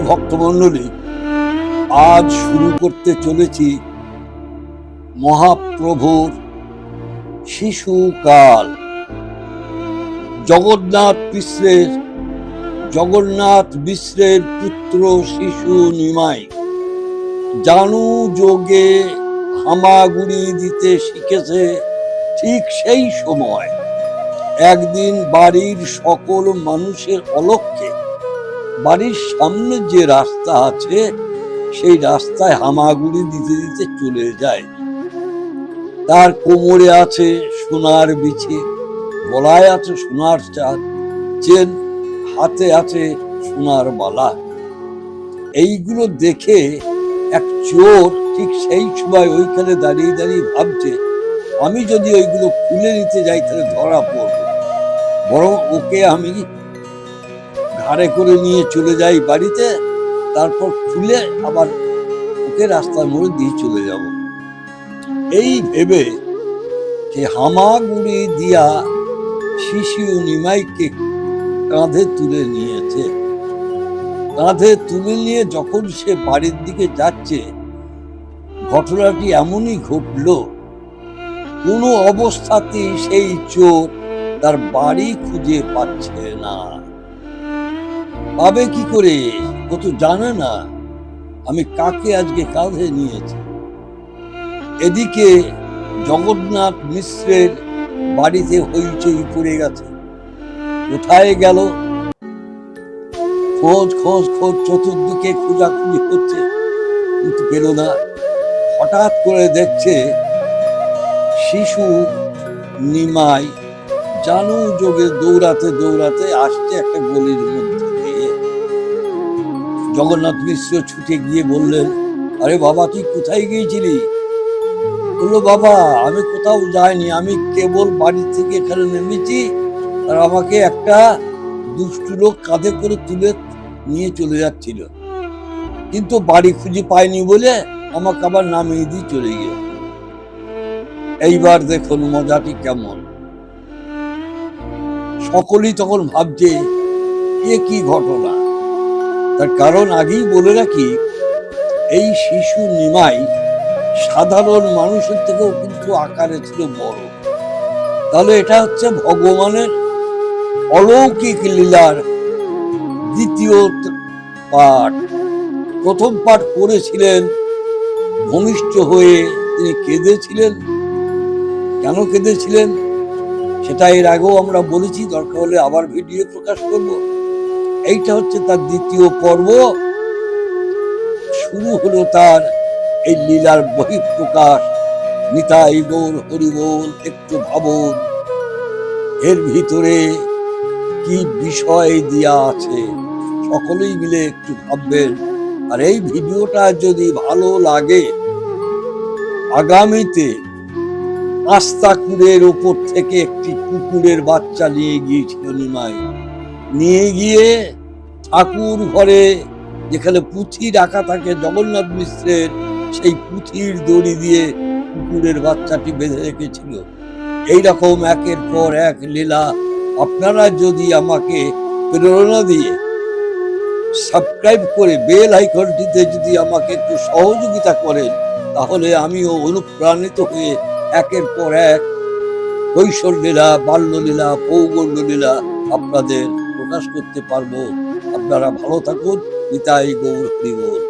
ভক্তমণ্ডলী, আজ শুরু করতে চলেছি মহাপ্রভুর শিশুকাল। জগন্নাথ মিশ্রের পুত্র শিশু নিমাই জানু যোগে হামাগুড়ি দিতে শিখেছে। ঠিক সেই সময় একদিন বাড়ির সকল মানুষের অলক্ষ্যে বাড়ির সামনে যে রাস্তা আছে সেই রাস্তায় হামাগুড়ি দিতে দিতে চলে যায়। তার কোমরে আছে সোনার বিছি, গলায় আছে সোনার চেন, হাতে আছে সোনার মালা। এইগুলো দেখে এক চোর ঠিক সেই সময় ওইখানে দাঁড়িয়ে দাঁড়িয়ে ভাবছে, আমি যদি ওইগুলো খুলে নিতে যাই তাহলে ধরা পড়ব, বরং ওকে আমি ঘাড়ে করে নিয়ে চলে যাই বাড়িতে, তারপর খুলে আবার ওকে রাস্তার মোড়ে দিয়ে চলে যাব। এই ভেবে সে হামাগুড়ি দিয়া শিশু নিমাইকে কাঁধে তুলে নিয়েছে। কাঁধে তুলে নিয়ে যখন সে বাড়ির দিকে যাচ্ছে, ঘটনাটি এমনই ঘটল, কোনো অবস্থাতেই সেই চোর তার বাড়ি খুঁজে পাচ্ছে না। পাবে কি করে? ও তো জানে না আমি কাকে আজকে কাঁধে নিয়েছি। এদিকে জগন্নাথ মিশ্রের বাড়িতে হইচই পড়ে গেছে। কোথায় গেল? খোঁজ চতুর্দিকে খোঁজাখুঁজি হচ্ছে, কিন্তু পেল না। হঠাৎ করে দেখছে শিশু নিমাই জানু যোগে দৌড়াতে দৌড়াতে আসছে একটা গলির মধ্যে দিয়ে। জগন্নাথ মিশ্র ছুটে গিয়ে বললেন, আরে বাবা, তুই কোথায় গিয়েছিলি? বললো, বাবা আমি কোথাও যাইনি, আমি কেবল বাড়ি থেকে এখানে নেমেছি, আর আমাকে একটা দুষ্ট লোক কাঁধে করে তুলে নিয়ে চলে যাচ্ছিল, কিন্তু বাড়ি খুঁজে পাইনি বলে আমাকে আবার নামিয়ে দিয়ে চলে গিয়ে। এইবার দেখুন মজাটি কেমন। সকলেই তখন ভাবছে এ কি ঘটনা। তার কারণ আগেই বলে রাখি, এই শিশু নিমাই সাধারণ মানুষের থেকেও কিন্তু আকারে ছিল বড়। তাহলে এটা হচ্ছে ভগবানের অলৌকিক লীলার দ্বিতীয় পাঠ। প্রথম পাঠ করেছিলেন ভূমিষ্ঠ হয়ে, তিনি কেঁদেছিলেন। কেন কেঁদেছিলেন সেটা এর আগেও আমরা বলেছি, দরকার হলে আবার ভিডিও প্রকাশ করব। এইটা হচ্ছে তার দ্বিতীয় পর্ব। শুরু হলো তার এই লীলার বহিঃপ্রকাশ। নিতাই গৌর হরি বল, একটু ভাবুন এর ভিতরে কি বিষয় দিয়া আছে, সকলেই মিলে একটু ভাববেন। আর এই ভিডিওটা যদি ভালো লাগে, আগামীতে আস্তাকুড়ের উপর থেকে একটি কুকুরের বাচ্চা নিয়ে গিয়েছিল নিমাই। নিয়ে গিয়ে ঠাকুর ঘরে যেখানে পুঁথি রাখা থাকে জগন্নাথ মিশ্রের, সেই পুঁথির দড়ি দিয়ে কুকুরের বাচ্চাটি বেঁধে রেখেছিল। এইরকম একের পর এক লীলা আপনারা যদি আমাকে প্রেরণা দিয়ে সাবস্ক্রাইব করে বেল আইকনটিতে যদি আমাকে একটু সহযোগিতা করেন, তাহলে আমিও অনুপ্রাণিত হয়ে একের পর এক কৈশোর লীলা, বাল্যলীলা, পৌগণ্য লীলা আপনাদের প্রকাশ করতে পারবো। আপনারা ভালো থাকুন। নিতাই গৌর হরি বল।